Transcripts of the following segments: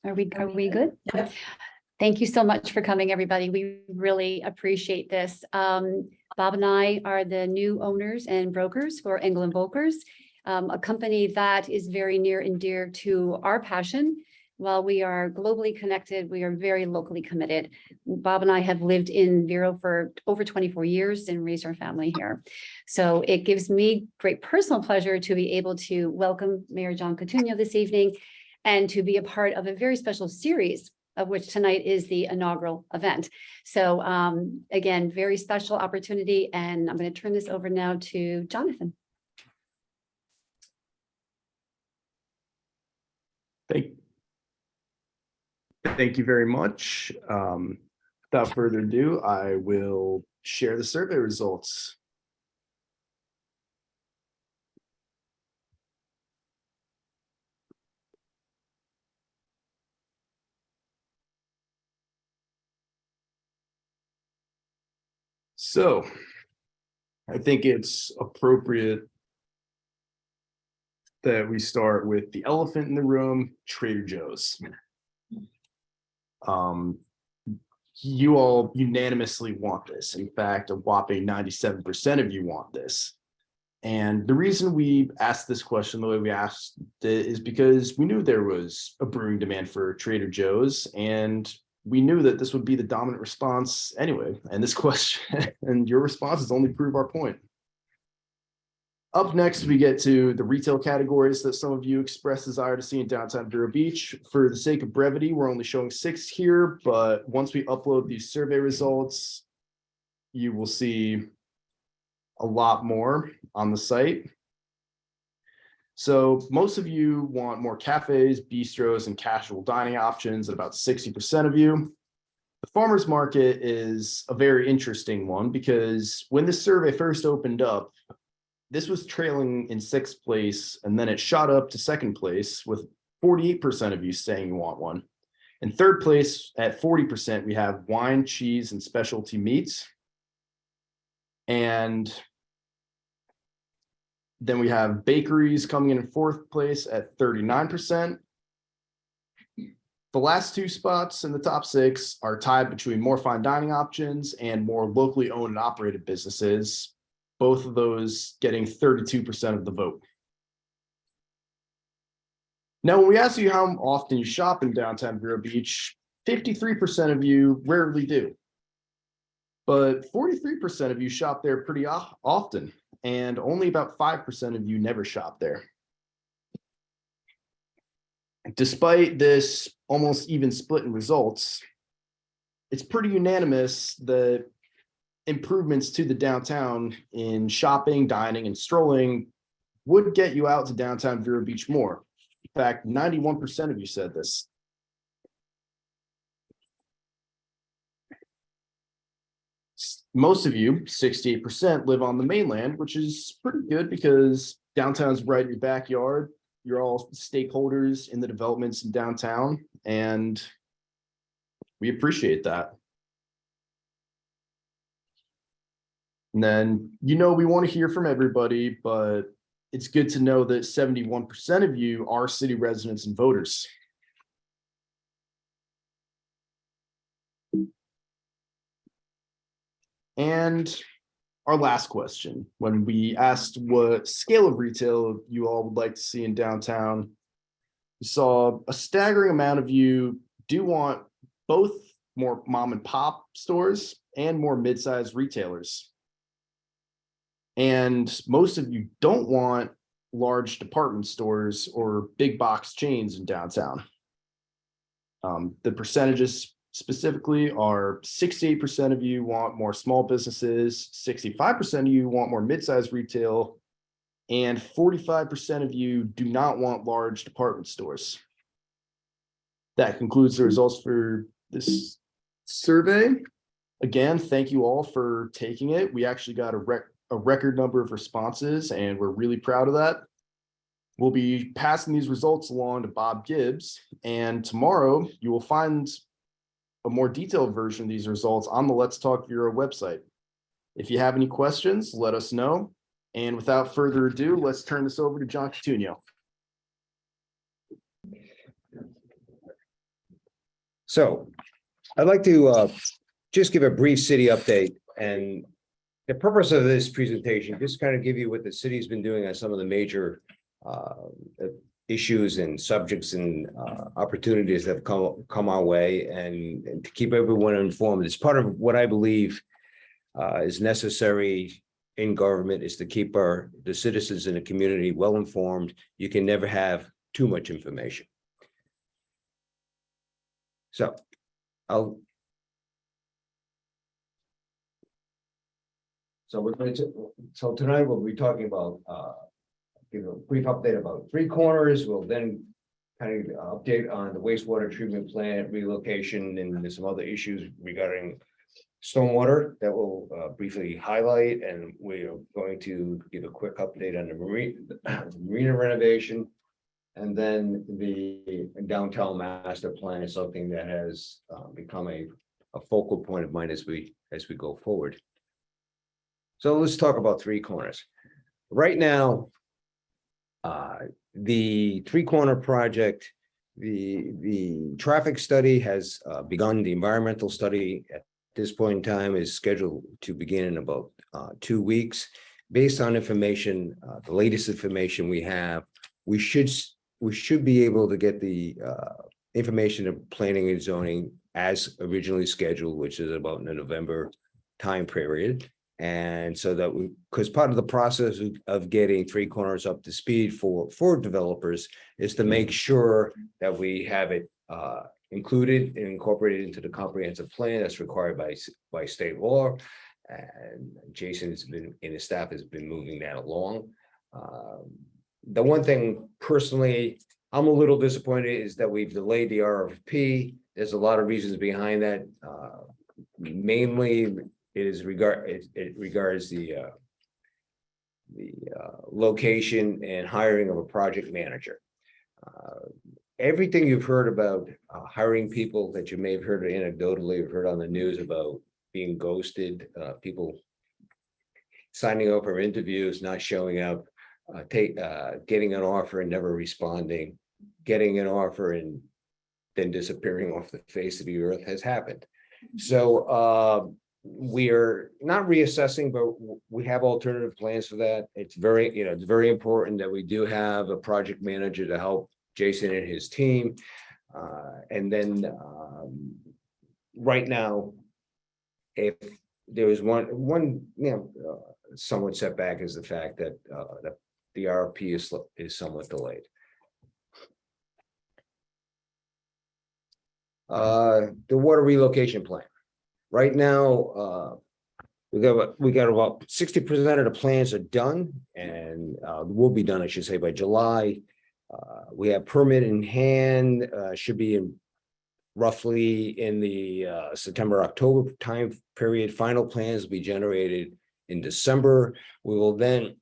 Are we good? Yep. Thank you so much for coming, everybody. We really appreciate this. Bob and I are the new owners and brokers for Engel and Völkers, a company that is very near and dear to our passion. While we are globally connected, we are very locally committed. Bob and I have lived in Vero for over 24 years and raised our family here. So it gives me great personal pleasure to be able to welcome Mayor John Cotugno this evening and to be a part of a very special series, of which tonight is the inaugural event. So again, very special opportunity, and I'm going to turn this over now to Jonathan. Thank you very much. Without further ado, I will share the survey results. So I think it's appropriate that we start with the elephant in the room, Trader Joe's. You all unanimously want this. In fact, a whopping 97% of you want this. And the reason we asked this question the way we asked it is because we knew there was a brewing demand for Trader Joe's, and we knew that this would be the dominant response anyway. And this question and your responses only prove our point. Up next, we get to the retail categories that some of you expressed desire to see in downtown Vero Beach. For the sake of brevity, we're only showing 6 here, but once we upload these survey results, you will see a lot more on the site. So most of you want more cafes, bistros, and casual dining options at about 60% of you. The farmers market is a very interesting one because when this survey first opened up, this was trailing in 6th place, and then it shot up to 2nd place with 48% of you saying you want one. In 3rd place at 40%, we have wine, cheese, and specialty meats. And then we have bakeries coming in 4th place at 39%. The last 2 spots in the top 6 are tied between more fine dining options and more locally owned and operated businesses, both of those getting 32% of the vote. Now, when we ask you how often you shop in downtown Vero Beach, 53% of you rarely do. But 43% of you shop there pretty often, and only about 5% of you never shop there. Despite this almost even split in results, it's pretty unanimous that improvements to the downtown in shopping, dining, and strolling would get you out to downtown Vero Beach more. In fact, 91% of you said this. Most of you, 68%, live on the mainland, which is pretty good because downtown's right in your backyard. You're all stakeholders in the developments in downtown, and we appreciate that. And then, we want to hear from everybody, but it's good to know that 71% of you are city residents and voters. And our last question, when we asked what scale of retail you all would like to see in downtown, we saw a staggering amount of you do want both more mom and pop stores and more mid-sized retailers. And most of you don't want large department stores or big box chains in downtown. The percentages specifically are 68% of you want more small businesses, 65% of you want more mid-sized retail, and 45% of you do not want large department stores. That concludes the results for this survey. Again, thank you all for taking it. We actually got a record number of responses, and we're really proud of that. We'll be passing these results along to Bob Gibbs, and tomorrow you will find a more detailed version of these results on the Let's Talk Vero website. If you have any questions, let us know. And without further ado, let's turn this over to John Cotugno. So I'd like to just give a brief city update, and the purpose of this presentation, just kind of give you what the city's been doing on some of the major issues and subjects and opportunities that have come our way, and to keep everyone informed. It's part of what I believe is necessary in government, is to keep the citizens in the community well informed. You can never have too much information. So so tonight we'll be talking about give a brief update about Three Corners. We'll then kind of update on the wastewater treatment plant relocation, and there's some other issues regarding stormwater that we'll briefly highlight, and we are going to give a quick update on the marina renovation. And then the downtown master plan is something that has become a focal point of mine as we go forward. So let's talk about Three Corners. Right now, the Three Corner project, the traffic study has begun. The environmental study at this point in time is scheduled to begin in about 2 weeks. Based on information, the latest information we have, we should be able to get the information of planning and zoning as originally scheduled, which is about in the November time period. And so that because part of the process of getting Three Corners up to speed for developers is to make sure that we have it included and incorporated into the comprehensive plan that's required by state law. And Jason has been, and his staff has been moving that along. The one thing personally I'm a little disappointed is that we've delayed the RFP. There's a lot of reasons behind that. Mainly it regards the location and hiring of a project manager. Everything you've heard about hiring people that you may have heard anecdotally, or heard on the news about being ghosted, people signing up for interviews, not showing up, getting an offer and never responding, getting an offer and then disappearing off the face of the earth has happened. So we are not reassessing, but we have alternative plans for that. It's very important that we do have a project manager to help Jason and his team. And then right now, if there was one somewhat setback, is the fact that the RFP is somewhat delayed. The water relocation plan. Right now, we got about 60% of the plans are done, and will be done, I should say, by July. We have permit in hand, should be in roughly in the September-October time period. Final plans will be generated in December. We will then,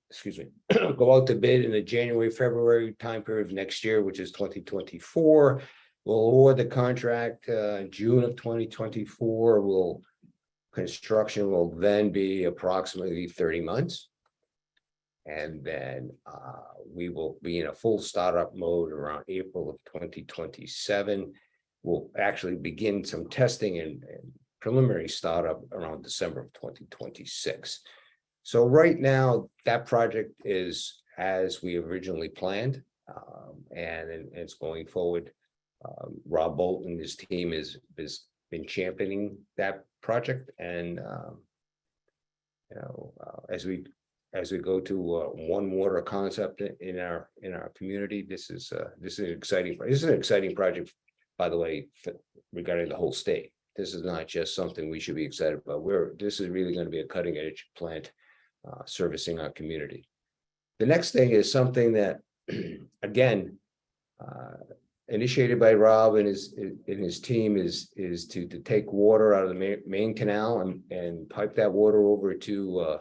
go out to bid in the January-February time period of next year, which is 2024. We'll award the contract June of 2024. Construction will then be approximately 30 months. And then we will be in a full startup mode around April of 2027. We'll actually begin some testing and preliminary startup around December of 2026. So right now, that project is as we originally planned, and it's going forward. Rob Bolton and his team has been championing that project, and as we go to one water concept in our community, this is an exciting project, by the way, regarding the whole state. This is not just something we should be excited about. This is really going to be a cutting edge plant servicing our community. The next thing is something that, again, initiated by Rob and his team is to take water out of the main canal and pipe that water over to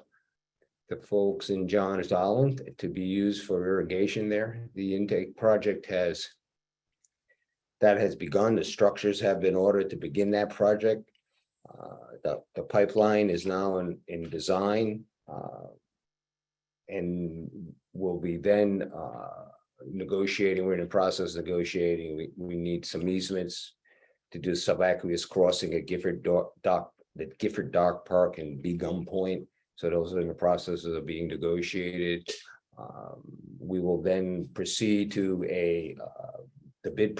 the folks in Johns Island to be used for irrigation there. The intake project has begun. The structures have been ordered to begin that project. The pipeline is now in design, and will be then negotiating. We're in the process of negotiating. We need some easements to do subaqueous crossing at the Gifford Dock Park and Bee Gum Point. So those are in the processes of being negotiated. We will then proceed to the bid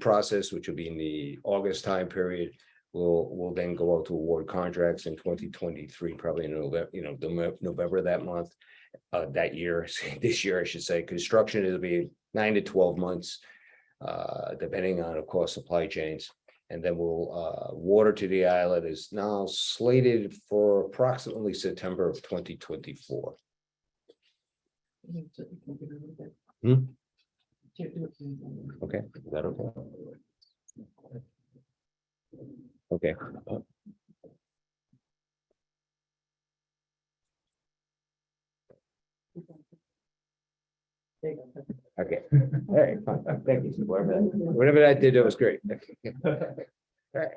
process, which will be in the August time period. We'll then go out to award contracts in 2023, probably in November, November that month, that year, this year, I should say. Construction will be 9 to 12 months, depending on, of course, supply chains. And then we'll water to the islet is now slated for approximately September of 2024. Okay, is that okay? Okay. Okay. All right, fine. Thank you. Whatever I did, that was great. All right.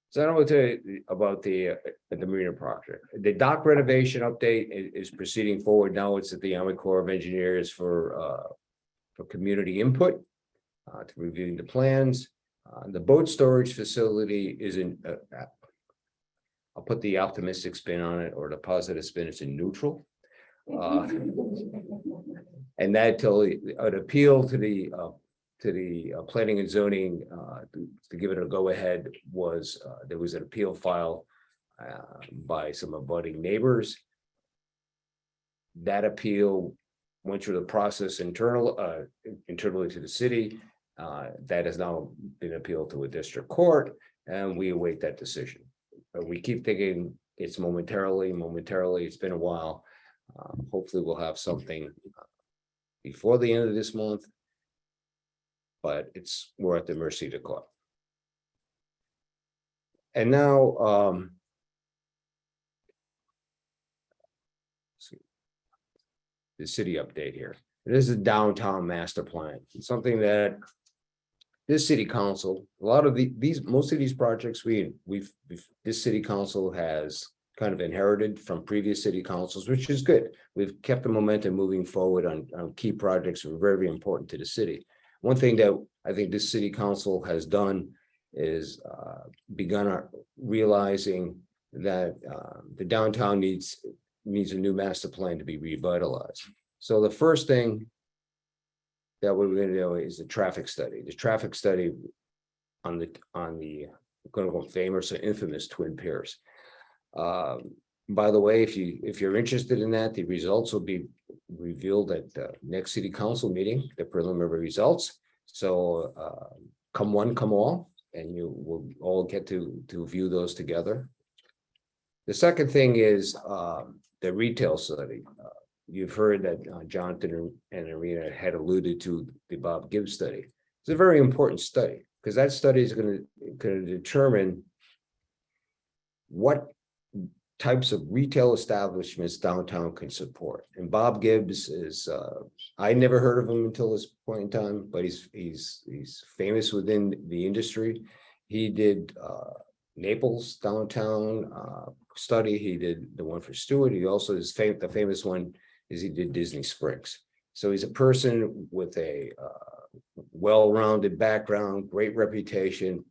So I don't want to tell you about the Marina project. The dock renovation update is proceeding forward now. It's at the Army Corps of Engineers for community input, to reviewing the plans. The boat storage facility is in, I'll put the optimistic spin on it, or the positive spin, it's in neutral. And that till an appeal to the planning and zoning to give it a go ahead was there was an appeal filed by some abutting neighbors. That appeal went through the process internally to the city. That has now been appealed to a district court, and we await that decision. We keep thinking it's momentarily. It's been a while. Hopefully we'll have something before the end of this month, but we're at the mercy of the court. And now, the city update here. It is a downtown master plan. It's something that this city council, most of these projects this city council has kind of inherited from previous city councils, which is good. We've kept the momentum moving forward on key projects that are very, very important to the city. One thing that I think this city council has done is begun realizing that the downtown needs a new master plan to be revitalized. So the first thing that we're going to do is the traffic study. The traffic study on the famous or infamous Twin Piers. By the way, if you're interested in that, the results will be revealed at the next city council meeting, the preliminary results. So come one, come all, and you will all get to view those together. The second thing is the retail study. You've heard that Jonathan and Irina had alluded to the Bob Gibbs study. It's a very important study because that study is going to determine what types of retail establishments downtown can support. And Bob Gibbs is, I never heard of him until this point in time, but he's famous within the industry. He did Naples downtown study. He did the one for Stewart. He also is the famous one is he did Disney Springs. So he's a person with a well-rounded background, great reputation,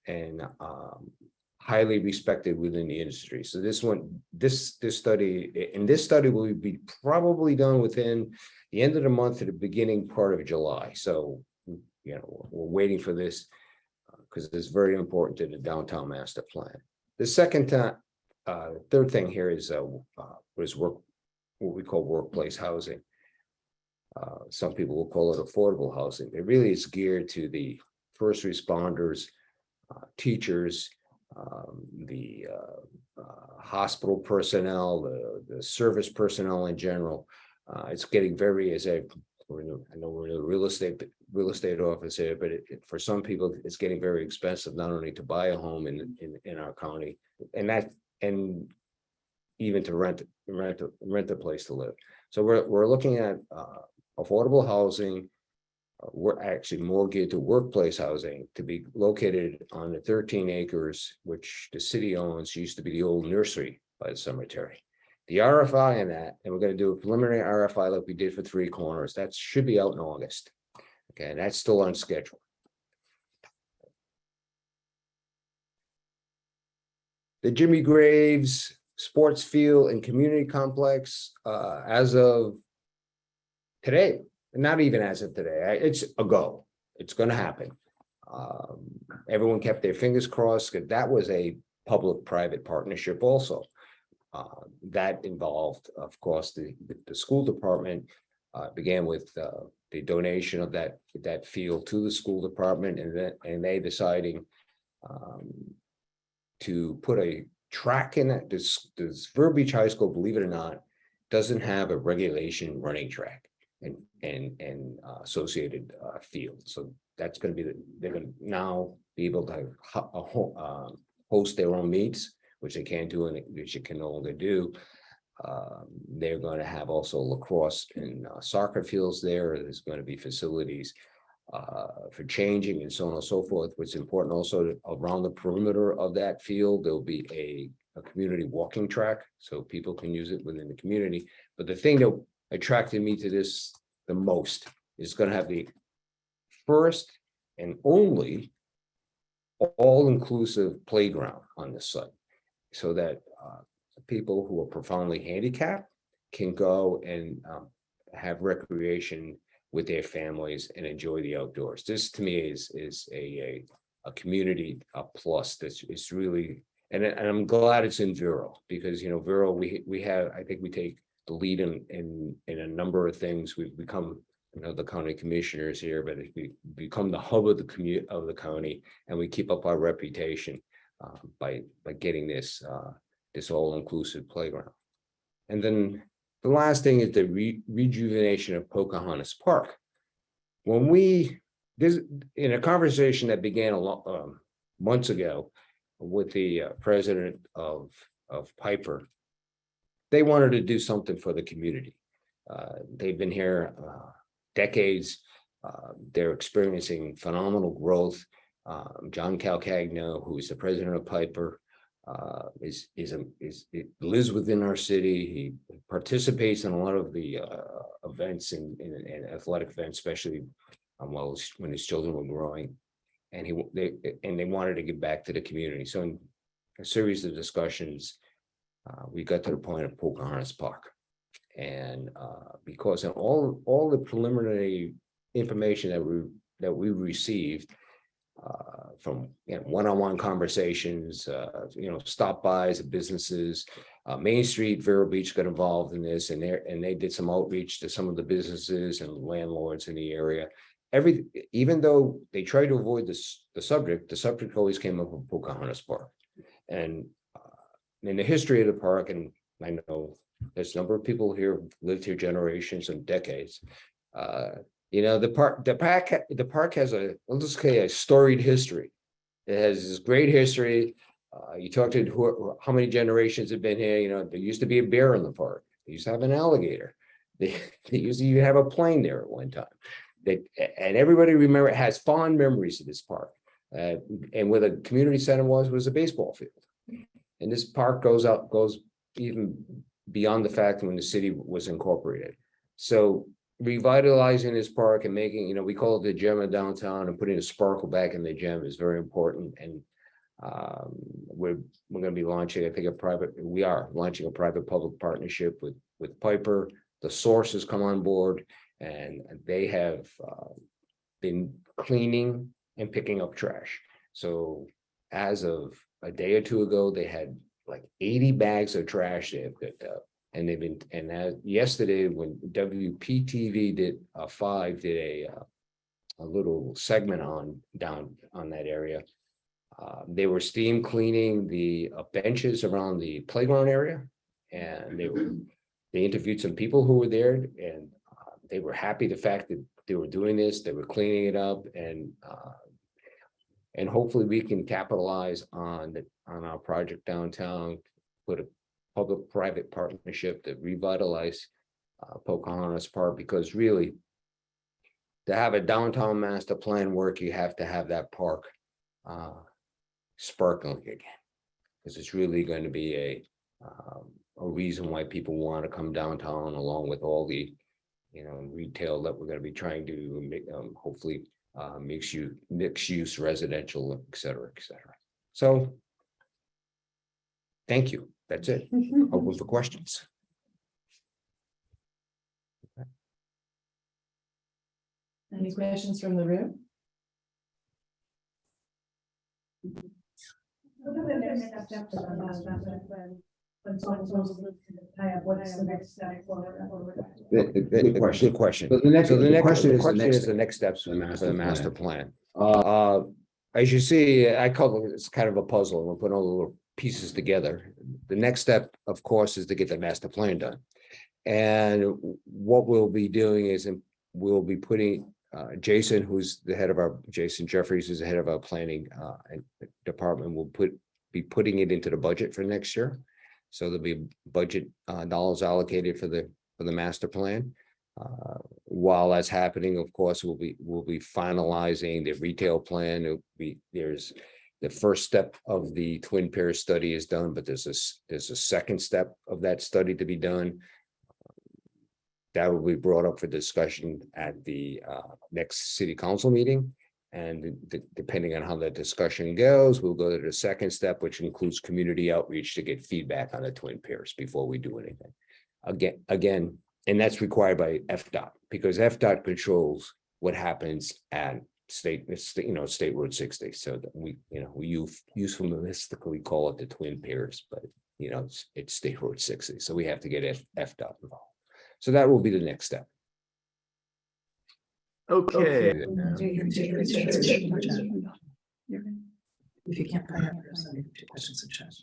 and highly respected within the industry. So this study will be probably done within the end of the month to the beginning part of July. So, we're waiting for this because it's very important to the downtown master plan. The third thing here is what we call workplace housing. Some people will call it affordable housing. It really is geared to the first responders, teachers, the hospital personnel, the service personnel in general. It's getting very, I know we're in a real estate office here, but for some people, it's getting very expensive not only to buy a home in our county, and even to rent a place to live. So we're looking at affordable housing. We're actually more geared to workplace housing to be located on the 13 acres, which the city owns, used to be the old nursery by the cemetery. The RFI in that, and we're going to do a preliminary RFI like we did for Three Corners. That should be out in August. Okay, and that's still on schedule. the Jimmy Graves Sports Field and Community Complex, as of today, not even as of today, it's a go. It's gonna happen. Everyone kept their fingers crossed, because that was a public-private partnership also. That involved, of course, the school department began with the donation of that field to the school department, and they deciding to put a track in it. This Vero Beach High School, believe it or not, doesn't have a regulation running track and associated field. So that's going to be they're going to now be able to host their own meets, which they can't do and which you can no longer do. They're going to have also lacrosse and soccer fields there. There's going to be facilities for changing and so on and so forth. What's important also, around the perimeter of that field, there'll be a community walking track, so people can use it within the community. But the thing that attracted me to this the most is going to have the first and only all-inclusive playground on the site, so that people who are profoundly handicapped can go and have recreation with their families and enjoy the outdoors. This to me is a community plus. That's really, and I'm glad it's in Vero, because Vero, we have, I think we take the lead in a number of things. We've become the county commissioners here, but we become the hub of the county, and we keep up our reputation by getting this all-inclusive playground. And then the last thing is the rejuvenation of Pocahontas Park. When this in a conversation that began months ago with the president of Piper, they wanted to do something for the community. They've been here decades. They're experiencing phenomenal growth. John Cotugno, who is the president of Piper, lives within our city. He participates in a lot of the events and athletic events, especially when his children were growing, and they wanted to give back to the community. So in a series of discussions, we got to the point of Pocahontas Park, and because in all the preliminary information that we received from one-on-one conversations, stop-bys of businesses, Main Street, Vero Beach got involved in this, and they did some outreach to some of the businesses and landlords in the area. Even though they tried to avoid the subject always came up with Pocahontas Park. And in the history of the park, and I know there's a number of people here who've lived here generations and decades. The park has a storied history. It has this great history. You talk to how many generations have been here. There used to be a bear in the park. They used to have an alligator. They used to even have a plane there at one time. And everybody has fond memories of this park. And where the community center was a baseball field. And this park goes even beyond the fact when the city was incorporated. So revitalizing this park and making, we call it the gem of downtown, and putting a sparkle back in the gem is very important. And we're going to be launching, we are launching a private-public partnership with Piper. The Source has come on board, and they have been cleaning and picking up trash. So as of a day or two ago, they had like 80 bags of trash they have picked up. And yesterday, when WPTV did a little segment down on that area, they were steam cleaning the benches around the playground area, and they interviewed some people who were there, and they were happy the fact that they were doing this. They were cleaning it up, and hopefully we can capitalize on our project downtown, put a public-private partnership to revitalize Pocahontas Park, because really, to have a downtown master plan work, you have to have that park sparkling again, because it's really going to be a reason why people want to come downtown, along with all the retail that we're going to be trying to make, hopefully mixed-use, residential, et cetera, et cetera. So thank you. That's it. Open for questions. Any questions from the room? What are the next steps on the master plan? When someone's supposed to tie up, what's the next step forward? Good question. So the next question is the next steps for the master plan. As you see, I call it, it's kind of a puzzle. We'll put all the little pieces together. The next step, of course, is to get the master plan done. And what we'll be doing is we'll be putting Jason, who's the head of Jason Jeffries, who's the head of our planning department, will be putting it into the budget for next year. So there'll be budget dollars allocated for the master plan. While that's happening, of course, we'll be finalizing the retail plan. There's the first step of the Twin Piers study is done, but there's a second step of that study to be done. That will be brought up for discussion at the next city council meeting. And depending on how that discussion goes, we'll go to the second step, which includes community outreach to get feedback on the Twin Piers before we do anything. Again, and that's required by FDOT, because FDOT controls what happens at State Road 60. So that we euphemistically call it the Twin Piers, but it's State Road 60. So we have to get FDOT involved. So that will be the next step. Okay. If you can't find out, there's 2 questions in chat.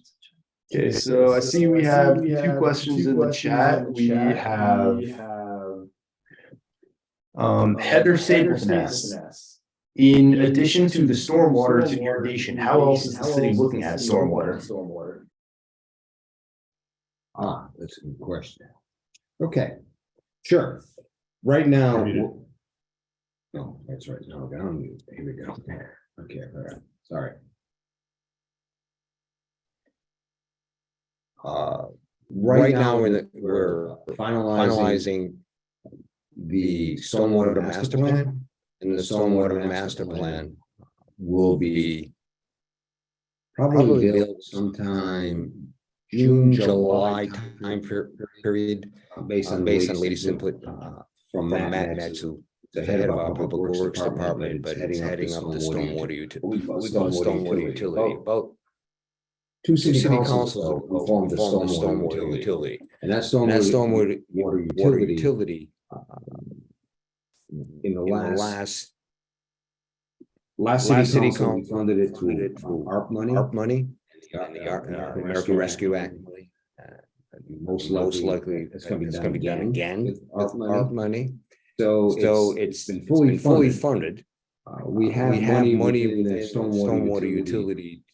Okay, so I see we have 2 questions in the chat. We have Heather Stapleton asks, in addition to the stormwater to irrigation, how else is the city looking at stormwater? That's a good question. Okay, sure. Right now, no, that's right. No, down. Here we go. Okay, all right. Sorry. Right now we're finalizing the stormwater master plan, and the stormwater master plan will be probably built sometime June, July time period, based on latest input from Matt Natsu, the head of our public works department, but it's heading up the stormwater utility. About 2 city councils will form the stormwater utility, and that stormwater utility in the last city council funded it through ARP money, and the American Rescue Act. Most likely it's going to be done again with ARP money. So it's been fully funded. We have money in the stormwater utility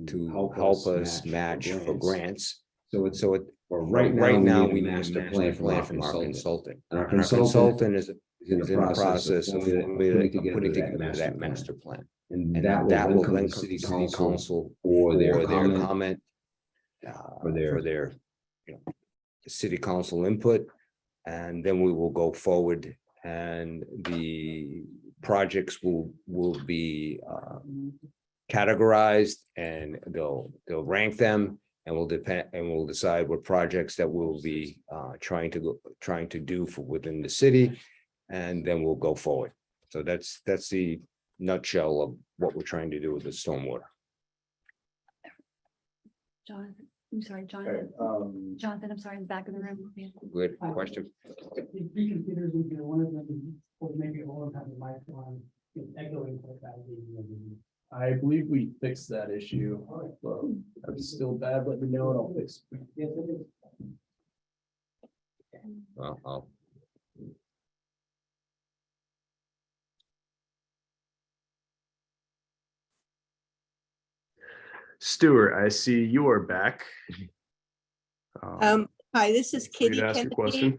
to help us match for grants. Right now we need a master plan from our consultant. And our consultant is in the process of putting together that master plan. And that will then come to city council for their comment, for their city council input. And then we will go forward, and the projects will be categorized, and they'll rank them, and we'll decide what projects that we'll be trying to do within the city, and then we'll go forward. So that's the nutshell of what we're trying to do with the stormwater. Jonathan, I'm sorry, Jonathan. Jonathan, I'm sorry, in the back of the room. Good question. Computers would be one of them, or maybe all of them have a microphone, echoing quite badly. I believe we fixed that issue. But if it's still bad, let me know and I'll fix it. Well, Stuart, I see you are back. Hi, this is free Kitty to ask your Kennedy. question.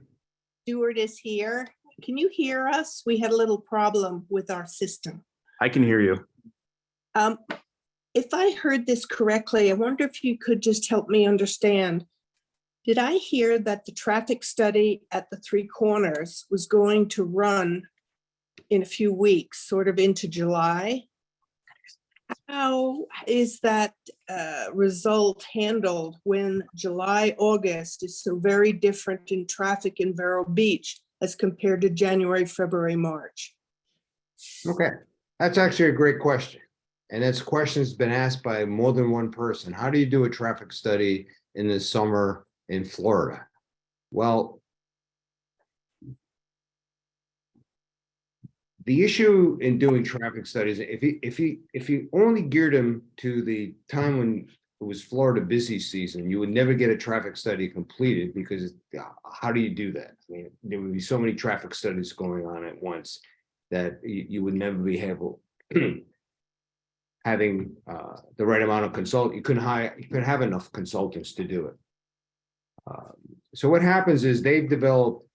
Stewart is here. Can you hear us? We had a little problem with our system. I can hear you. If I heard this correctly, I wonder if you could just help me understand. Did I hear that the traffic study at the 3 corners was going to run in a few weeks, sort of into July? How is that result handled when July, August is so very different in traffic in Vero Beach as compared to January, February, March? Okay, that's actually a great question. And that's a question that's been asked by more than one person. How do you do a traffic study in the summer in Florida? Well, the issue in doing traffic studies, if you only geared them to the time when it was Florida busy season, you would never get a traffic study completed, because how do you do that? I mean, there would be so many traffic studies going on at once that you would never be able having the right amount of you couldn't have enough consultants to do it. So what happens is they've developed,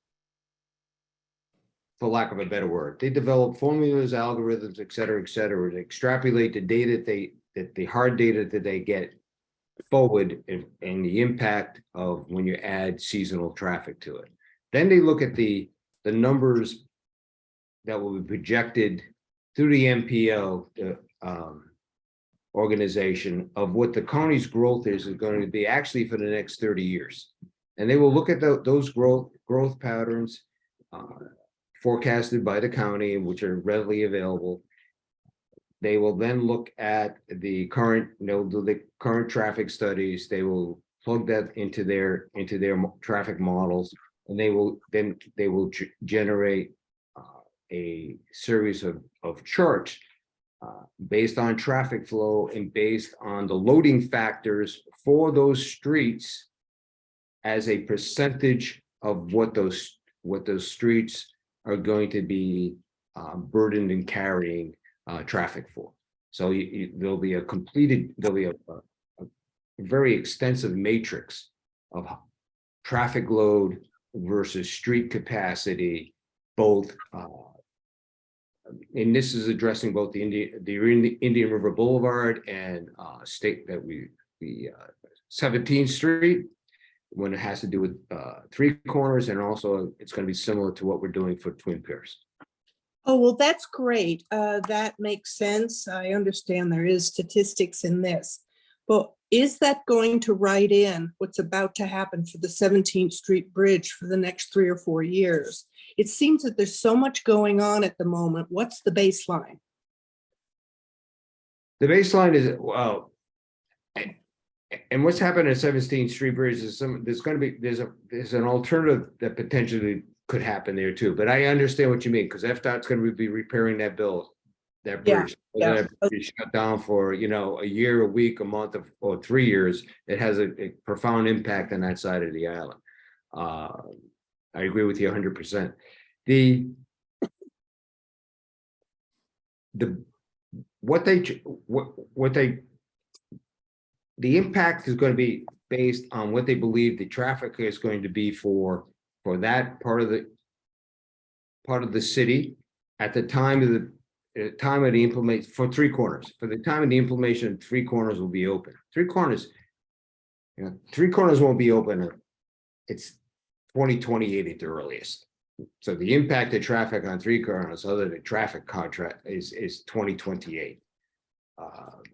for lack of a better word, they develop formulas, algorithms, et cetera, to extrapolate the data the hard data that they get forward, and the impact of when you add seasonal traffic to it. Then they look at the numbers that will be projected through the MPO organization of what the county's growth is going to be actually for the next 30 years. And they will look at those growth patterns forecasted by the county, which are readily available. They will then look at the current, the current traffic studies. They will plug that into their traffic models, and they will generate a series of charts based on traffic flow and based on the loading factors for those streets as a percentage of what those streets are going to be burdened and carrying traffic for. So there'll be a very extensive matrix of traffic load versus street capacity, both and this is addressing both the Indian River Boulevard and 17th Street, when it has to do with Three Corners, and also it's going to be similar to what we're doing for Twin Piers. Oh, well, that's great. That makes sense. I understand there is statistics in this, but is that going to write in what's about to happen for the 17th Street Bridge for the next 3 or 4 years? It seems that there's so much going on at the moment. What's the baseline? The baseline is, well, and what's happened at 17th Street Bridge is there's an alternative that potentially could happen there too. But I understand what you mean, because FDOT's going to be repairing that bridge. Yeah. That be shut down for, a year, a week, a month, or 3 years. It has a profound impact on that side of the island. I agree with you 100%. The impact is going to be based on what they believe the traffic is going to be for that part of the city at the time of the implementation for Three Corners. For the time of the implementation, Three Corners will be open. Three Corners won't be open. It's 2028 at the earliest. So the impact of traffic on Three Corners, other than traffic contract, is 2028.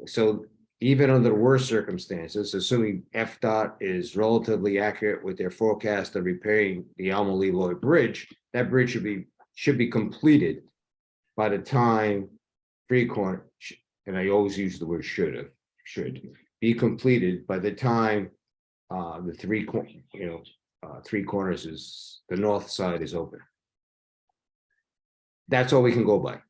So even under the worst circumstances, assuming FDOT is relatively accurate with their forecast of repairing the Alma Leroy Bridge, that bridge should be completed by the time Three Corners, and I always use the word should be completed by the time the Three Corners is, the north side is open. That's all we can go by.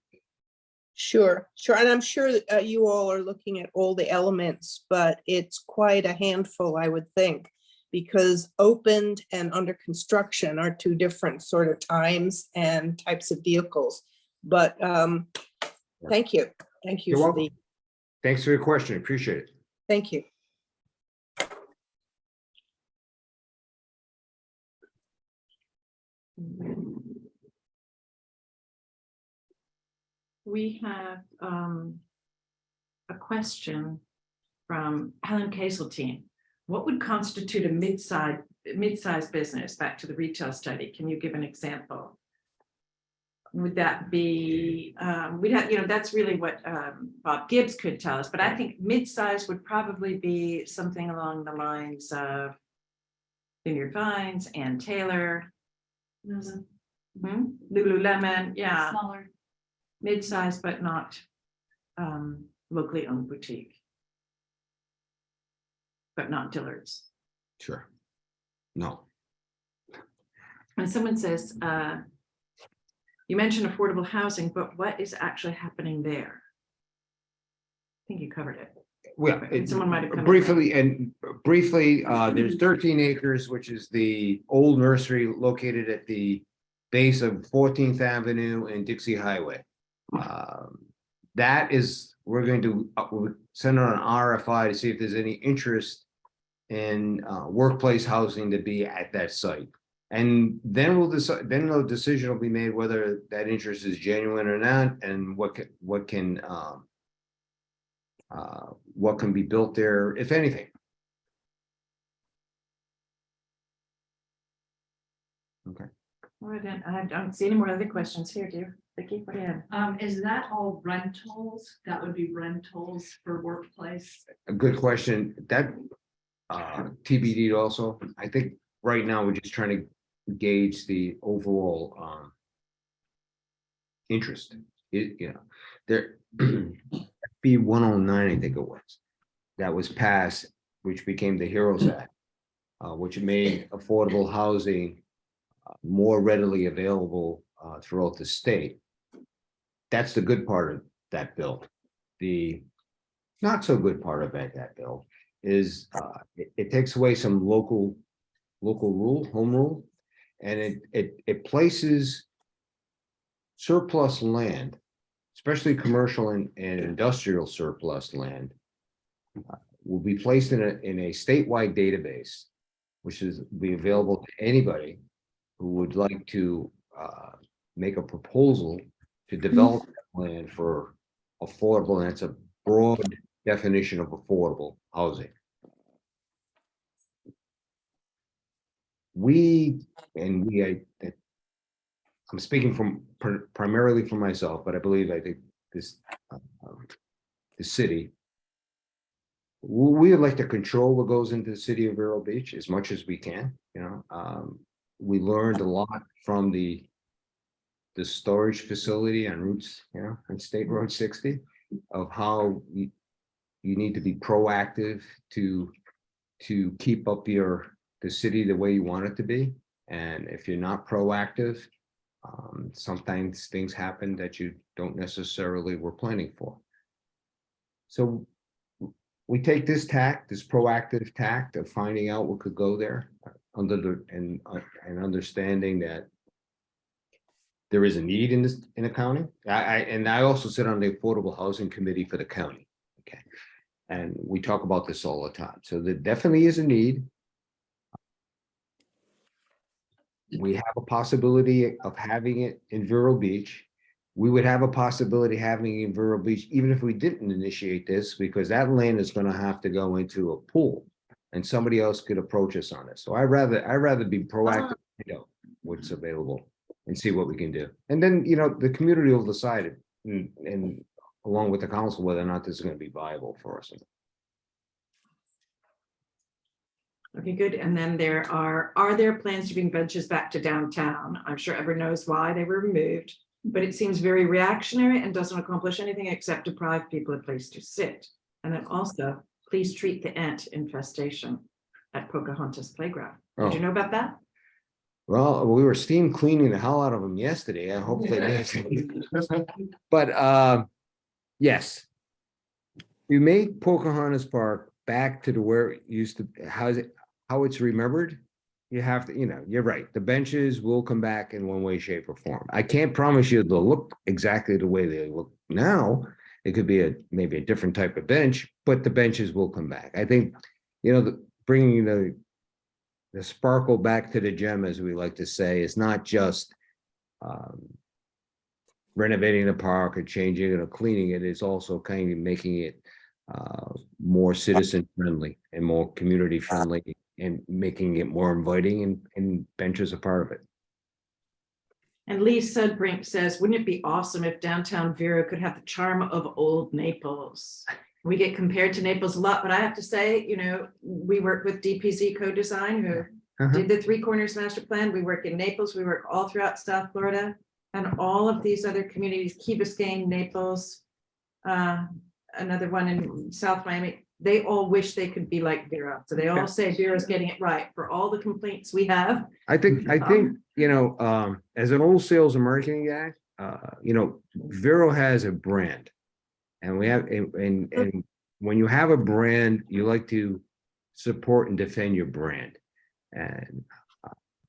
Sure. And I'm sure that you all are looking at all the elements, but it's quite a handful, I would think, because opened and under construction are two different sort of times and types of vehicles. But thank you. Thank you. You're welcome. Thanks for your question. Appreciate it. Thank you. We have a question from Helen Caseltine. What would constitute a mid-sized business? Back to the retail study. Can you give an example? would that be, we'd have, that's really what Bob Gibbs could tell us, but I think mid-size would probably be something along the lines of Vineyard Vines and Taylor. Lululemon, yeah, Smaller. mid-size, but not locally owned boutique. But not Dillard's. Sure. No. And someone says, you mentioned affordable housing, but what is actually happening there? I think you covered it. Well, Someone might have come in. briefly, there's 13 acres, which is the old nursery located at the base of 14th Avenue and Dixie Highway. That is, we're going to send out an RFI to see if there's any interest in workplace housing to be at that site. And then we'll decide, then the decision will be made whether that interest is genuine or not, and what can be built there, if anything. Okay. Well, I don't see any more other questions here, do you? Vicki, what do you have? Is that all rentals? That would be rentals for workplace? A good question. That TBD also. I think right now we're just trying to gauge the overall interest. There B 109, I think it was, that was passed, which became the HEROES Act, which made affordable housing more readily available throughout the state. That's the good part of that bill. The not so good part of that bill is it takes away some local rule, home rule, and it places surplus land, especially commercial and industrial surplus land, will be placed in a statewide database, which is be available to anybody who would like to make a proposal to develop that land for affordable, and it's a broad definition of affordable housing. I'm speaking primarily for myself, but I think this the city, we would like to control what goes into the city of Vero Beach as much as we can. We learned a lot from the storage facility on routes, on State Road 60, of how you need to be proactive to keep up the city the way you want it to be. And if you're not proactive, sometimes things happen that you don't necessarily were planning for. So we take this proactive tact of finding out what could go there and understanding that there is a need in the county. I also sit on the Affordable Housing Committee for the county. Okay. And we talk about this all the time. So there definitely is a need. We have a possibility of having it in Vero Beach. We would have a possibility of having it in Vero Beach, even if we didn't initiate this, because that land is going to have to go into a pool and somebody else could approach us on it. So I'd rather be proactive, what's available and see what we can do. And then, the community will decide it and along with the council, whether or not this is going to be viable for us. Okay, good. And then are there plans to bring benches back to downtown? I'm sure everyone knows why they were removed, but it seems very reactionary and doesn't accomplish anything except deprive people a place to sit. And then also, please treat the ant infestation at Pocahontas Playground. Did you know about that? Well, we were steam cleaning the hell out of them yesterday. I hope they did. But yes, you make Pocahontas Park back to where it used to, how it's remembered. You have to, you're right. The benches will come back in one way, shape, or form. I can't promise you they'll look exactly the way they look now. It could be maybe a different type of bench, but the benches will come back. I think, bringing the sparkle back to the gem, as we like to say, is not just renovating the park or changing it or cleaning it. It's also kind of making it more citizen friendly and more community friendly and making it more inviting, and benches are part of it. And Lee Sudbrink says, wouldn't it be awesome if downtown Vero could have the charm of old Naples? We get compared to Naples a lot, but I have to say, you know, we work with DPZ Co-Design who did the Three Corners Master Plan. We work in Naples. We work all throughout South Florida and all of these other communities, Key Biscayne, Naples, another one in South Miami. They all wish they could be like Vero. So they all say Vero's getting it right for all the complaints we have. I think, you know, as an old sales and marketing guy, you know, Vero has a brand. And we have, and when you have a brand, you like to support and defend your brand. And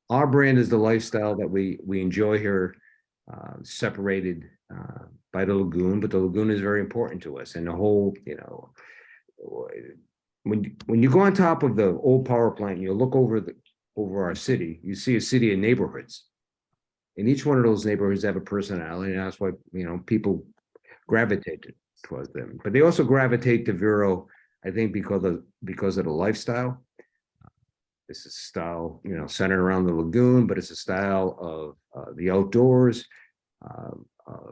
our brand is the lifestyle that we enjoy here, separated by the lagoon, but the lagoon is very important to us. And the whole, you know, when you go on top of the old power plant, you look over our city, you see a city of neighborhoods. And each one of those neighborhoods have a personality, and that's why, you know, people gravitate towards them. But they also gravitate to Vero, I think, because of the lifestyle. It's a style, you know, centered around the lagoon, but it's a style of the outdoors,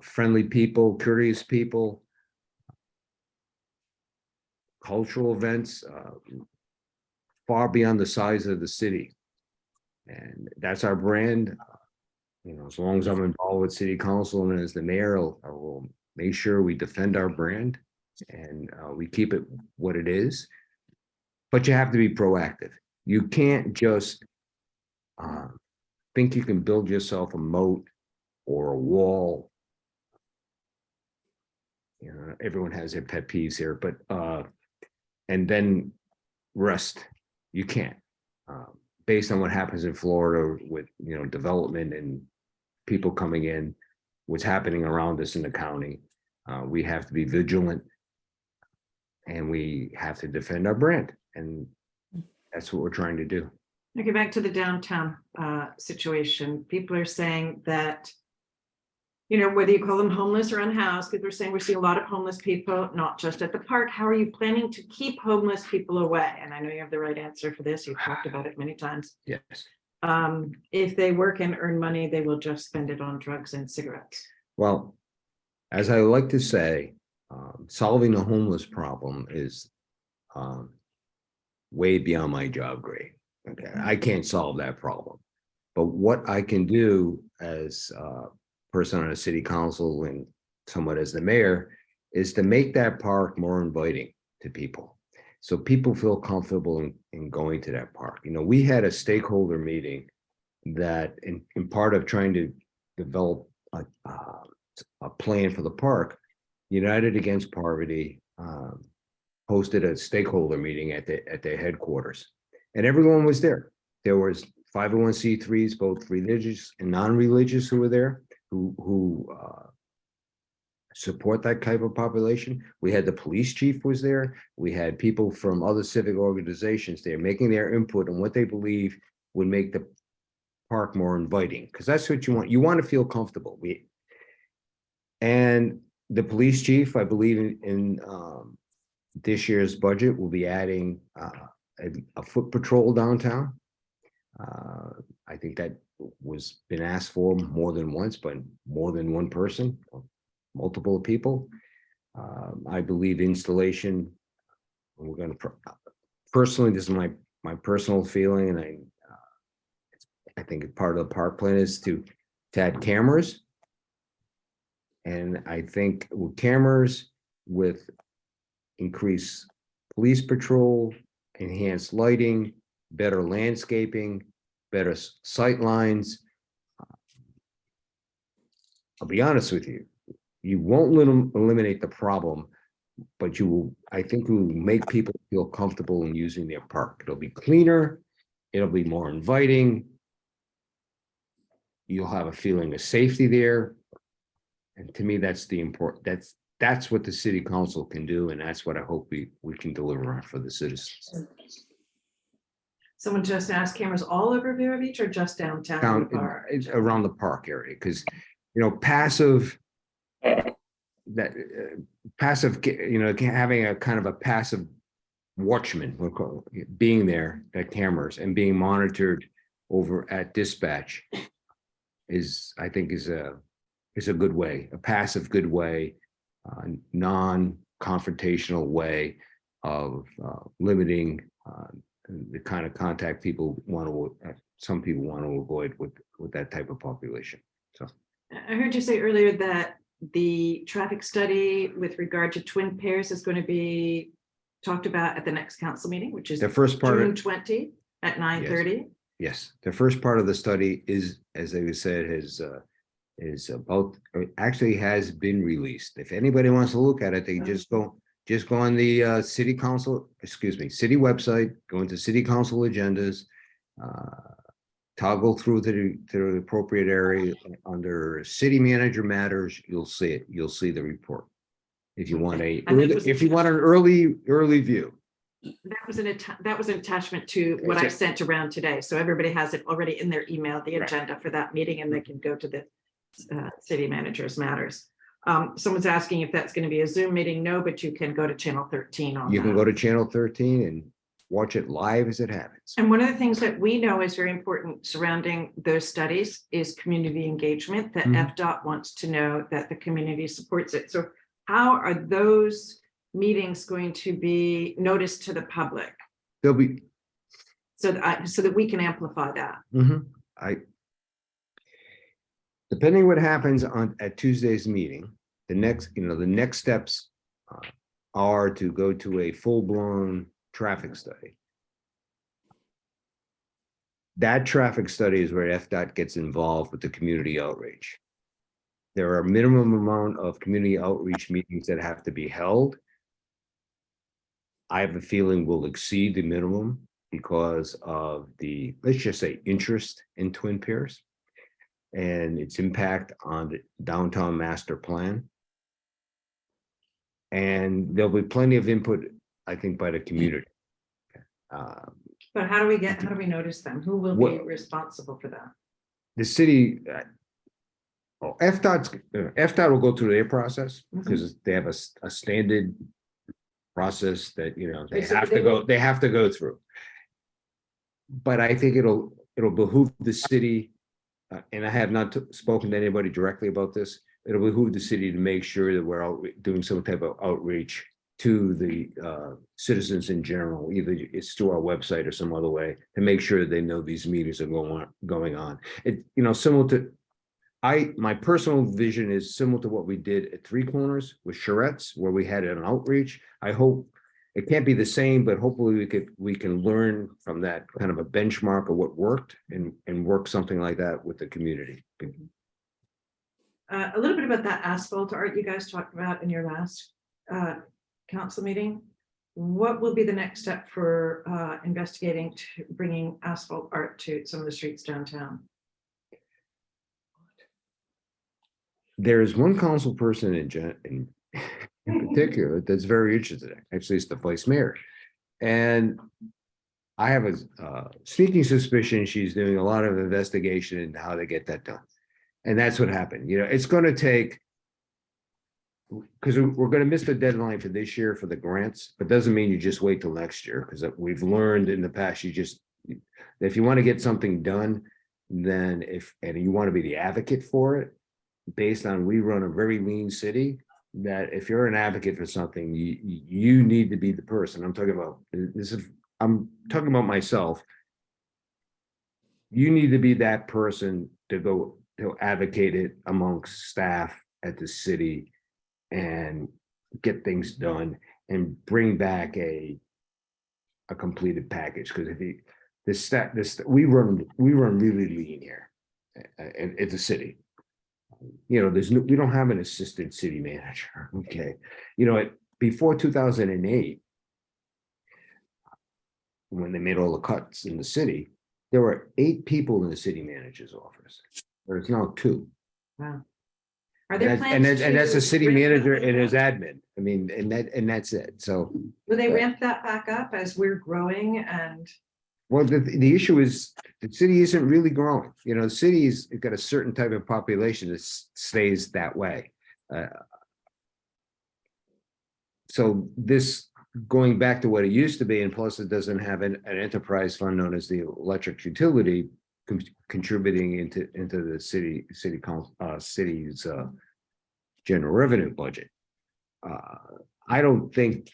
friendly people, courteous people, cultural events, far beyond the size of the city. And that's our brand. You know, as long as I'm involved with city council and as the mayor, I will make sure we defend our brand and we keep it what it is. But you have to be proactive. You can't just think you can build yourself a moat or a wall. You know, everyone has their pet peeves here, but and then rest. You can't. Based on what happens in Florida with, you know, development and people coming in, what's happening around us in the county, we have to be vigilant and we have to defend our brand. And that's what we're trying to do. I get back to the downtown situation. People are saying that, you know, whether you call them homeless or unhoused, people are saying we're seeing a lot of homeless people, not just at the park. How are you planning to keep homeless people away? And I know you have the right answer for this. You've talked about it many times. Yes. If they work and earn money, they will just spend it on drugs and cigarettes. Well, as I like to say, solving the homeless problem is way beyond my job grade. Okay, I can't solve that problem. But what I can do as a person on a city council and somewhat as the mayor is to make that park more inviting to people. So people feel comfortable in going to that park. You know, we had a stakeholder meeting that in part of trying to develop a plan for the park, United Against Poverty hosted a stakeholder meeting at their headquarters, and everyone was there. There was 501c3s, both religious and non-religious, who were there, who support that type of population. We had the police chief was there. We had people from other civic organizations there making their input on what they believe would make the park more inviting, because that's what you want. You want to feel comfortable. And the police chief, I believe in this year's budget, will be adding a foot patrol downtown. I think that was been asked for more than once, but more than one person, or multiple people. I believe installation, we're going to, personally, this is my personal feeling, and I think part of the park plan is to add cameras. And I think with cameras, with increased police patrol, enhanced lighting, better landscaping, better sight lines. I'll be honest with you, you won't eliminate the problem, but you will, I think, will make people feel comfortable in using their park. It'll be cleaner, it'll be more inviting. You'll have a feeling of safety there. And to me, that's the important, that's what the city council can do, and that's what I hope we can deliver on for the citizens. Someone just asked, cameras all over Vero Beach or just downtown? Down around the park area, because, you know, passive, you know, having a kind of a passive watchman, we'll call it, being there, at cameras and being monitored over at dispatch, I think is a good way, a passive good way, non-confrontational way of limiting the kind of contact some people want to avoid with that type of population. So I heard you say earlier that the traffic study with regard to twin pairs is going to be talked about at the next council meeting, which is the first part June of 20 at 9:30. yes, the first part of the study is, as I said, is about actually has been released. If anybody wants to look at it, they just go on the city website, go into city council agendas, toggle through to the appropriate area under city manager matters. You'll see it. You'll see the report. If you want I think it was- if you want an early view. That was an attachment to what I sent around today. So everybody has it already in their email, the Right. agenda for that meeting, and they can go to the city managers matters. Someone's asking if that's going to be a Zoom meeting. No, but you can go to channel 13 on You can that. go to channel 13 and watch it live as it happens. And one of the things that we know is very important surrounding those studies is community engagement, that Mhm. FDOT wants to know that the community supports it. So how are those meetings going to be noticed to the public There'll be, so that we can amplify that? depending what happens at Tuesday's meeting, the next steps are to go to a full-blown traffic study. That traffic study is where FDOT gets involved with the community outreach. There are minimum amount of community outreach meetings that have to be held. I have a feeling we'll exceed the minimum because of the, let's just say, interest in twin pairs and its impact on the downtown master plan. And there'll be plenty of input, I think, by the community. But how do we notice them? Who will be What- responsible for that? The city, FDOT will go through their process because they have a standard process that, they So have they to go through. But I think it'll behoove the city, and I have not spoken to anybody directly about this. It'll behoove the city to make sure that we're doing some type of outreach to the citizens in general, either it's through our website or some other way, to make sure that they know these meetings are going on. Similar to, my personal vision is similar to what we did at Three Corners with Charette's, where we had an outreach. I hope it can't be the same, but hopefully we can learn from that kind of a benchmark of what worked and work something like that with the community. A little bit about that asphalt art you guys talked about in your last council meeting. What will be the next step for investigating to bringing asphalt art to some of the streets downtown? There's one council person in particular that's very interested. Actually, it's the vice mayor. And I have a sneaking suspicion she's doing a lot of investigation into how to get that done. And that's what happened. It's going to take, because we're going to miss the deadline for this year for the grants, but doesn't mean you just wait till next year, because we've learned in the past, if you want to get something done, then and you want to be the advocate for it, based on, we run a very lean city, that if you're an advocate for something, you need to be the person. I'm talking about myself. You need to be that person to go to advocate it amongst staff at the city and get things done and bring back a completed package. Because we run really lean here, and it's a city. We don't have an assistant city manager. Okay. Before 2008, when they made all the cuts in the city, there were 8 people in the city manager's office. There's now 2. Wow. Are there And plans that's to a city ramp manager that and his back up? admin. I mean, and that's it. So, Will they ramp that back up as we're growing and? well, the issue is the city isn't really growing. The city's got a certain type of population that stays that way. So this going back to what it used to be, and plus it doesn't have an enterprise fund known as the electric utility, contributing into the city's general revenue budget. I don't think,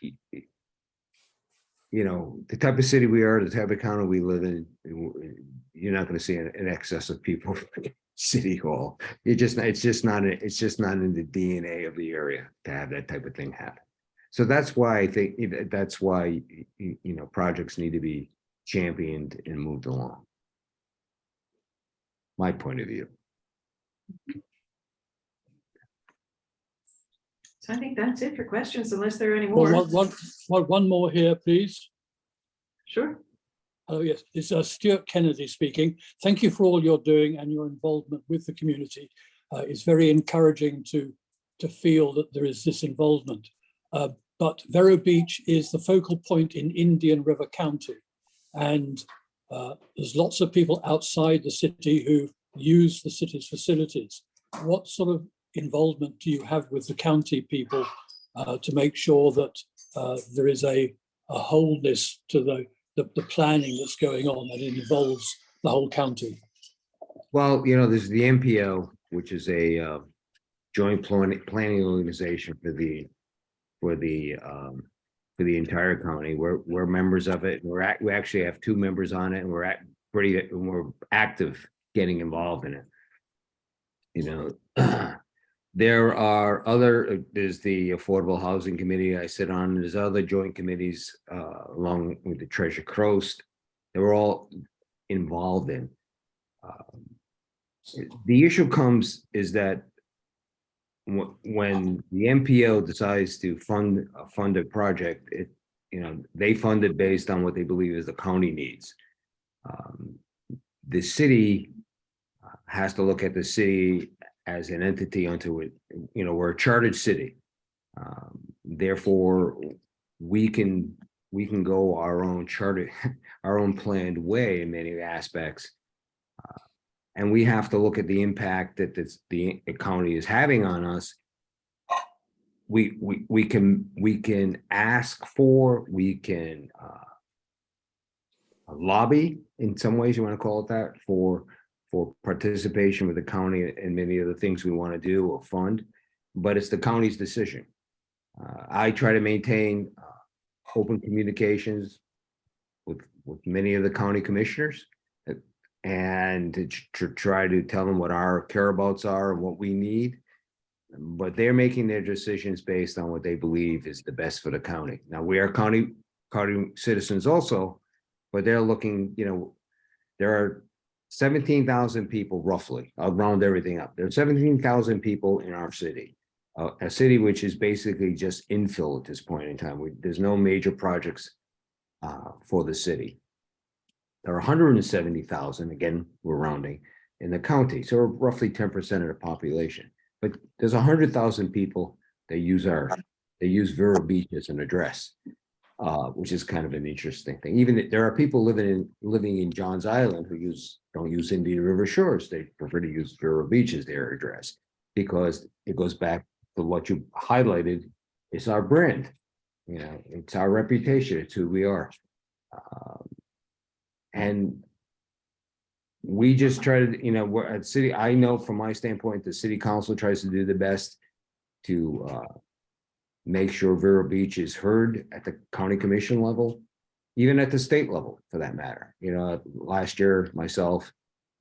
the type of city we are, the type of county we live in, you're not going to see an excess of people in City Hall. It's just not in the DNA of the area to have that type of thing happen. So that's why I think projects need to be championed and moved along. My point of view. So I think that's it for questions, unless there are any Well, more. one more here, please. Sure. Oh, yes, it's Stuart Kennedy speaking. Thank you for all you're doing and your involvement with the community. It's very encouraging to feel that there is this involvement. But Vero Beach is the focal point in Indian River County. And there's lots of people outside the city who use the city's facilities. What sort of involvement do you have with the county people to make sure that there is a wholeness to the planning that's going on and it involves the whole county? Well, there's the MPO, which is a joint planning organization for the entire county. We're members of it. We actually have 2 members on it, and we're active getting involved in it. There's the Affordable Housing Committee I sit on. There's other joint committees along with the Treasure Coast that we're all involved in. The issue is that when the MPO decides to fund a project, they fund it based on what they believe is the county needs. The city has to look at the city as an entity unto it. We're a chartered city. Therefore, we can go our own chartered, our own planned way in many aspects. And we have to look at the impact that the county is having on us. We can ask for, we can lobby in some ways, you want to call it that, for participation with the county and many of the things we want to do or fund, but it's the county's decision. I try to maintain open communications with many of the county commissioners, and to try to tell them what our careabouts are and what we need. But they're making their decisions based on what they believe is the best for the county. Now, we are county citizens also, but they're looking, there are 17,000 people roughly. I'll round everything up. There are 17,000 people in our city, a city which is basically just infill at this point in time. There's no major projects for the city. There are 170,000, again, we're rounding, in the county, so roughly 10% of the population. But there's 100,000 people that use Vero Beach as an address, which is kind of an interesting thing. Even there are people living in Johns Island who don't use Indian River Shores. They prefer to use Vero Beach as their address because it goes back to what you highlighted. It's our brand, it's our reputation. It's who we are. And we just try to, we're at city. I know from my standpoint, the city council tries to do the best to make sure Vero Beach is heard at the county commission level, even at the state level for that matter. Last year, myself,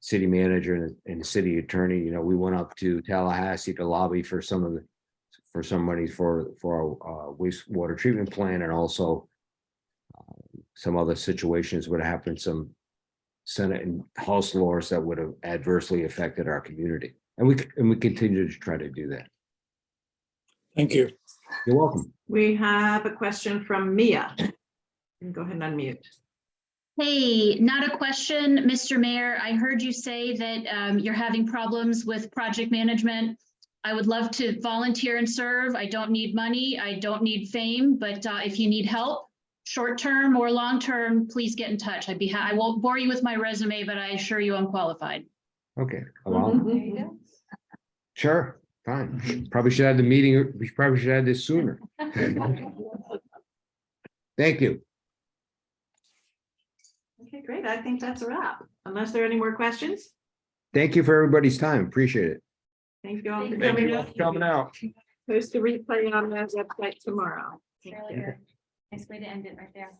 city manager and city attorney, we went up to Tallahassee to lobby for some money for our wastewater treatment plant, and also some other situations would happen, some Senate and House laws that would have adversely affected our community. And we continue to try to do that. Thank you. You're welcome. We have a question from Mia. You can go ahead and unmute. Hey, not a question, Mr. Mayor. I heard you say that you're having problems with project management. I would love to volunteer and serve. I don't need money. I don't need fame, but if you need help, short-term or long-term, please get in touch. I won't bore you with my resume, but I assure you I'm qualified. Okay. Well, sure. Fine. Probably should have the meeting. We probably should have this sooner. Thank you. Okay, great. I think that's a wrap. unless there are any more questions, Thank you for everybody's time. Appreciate it. thank you all for Thank coming you. out. Coming out. Post the replay on the website tomorrow. Thank you. Nice way to end it right there.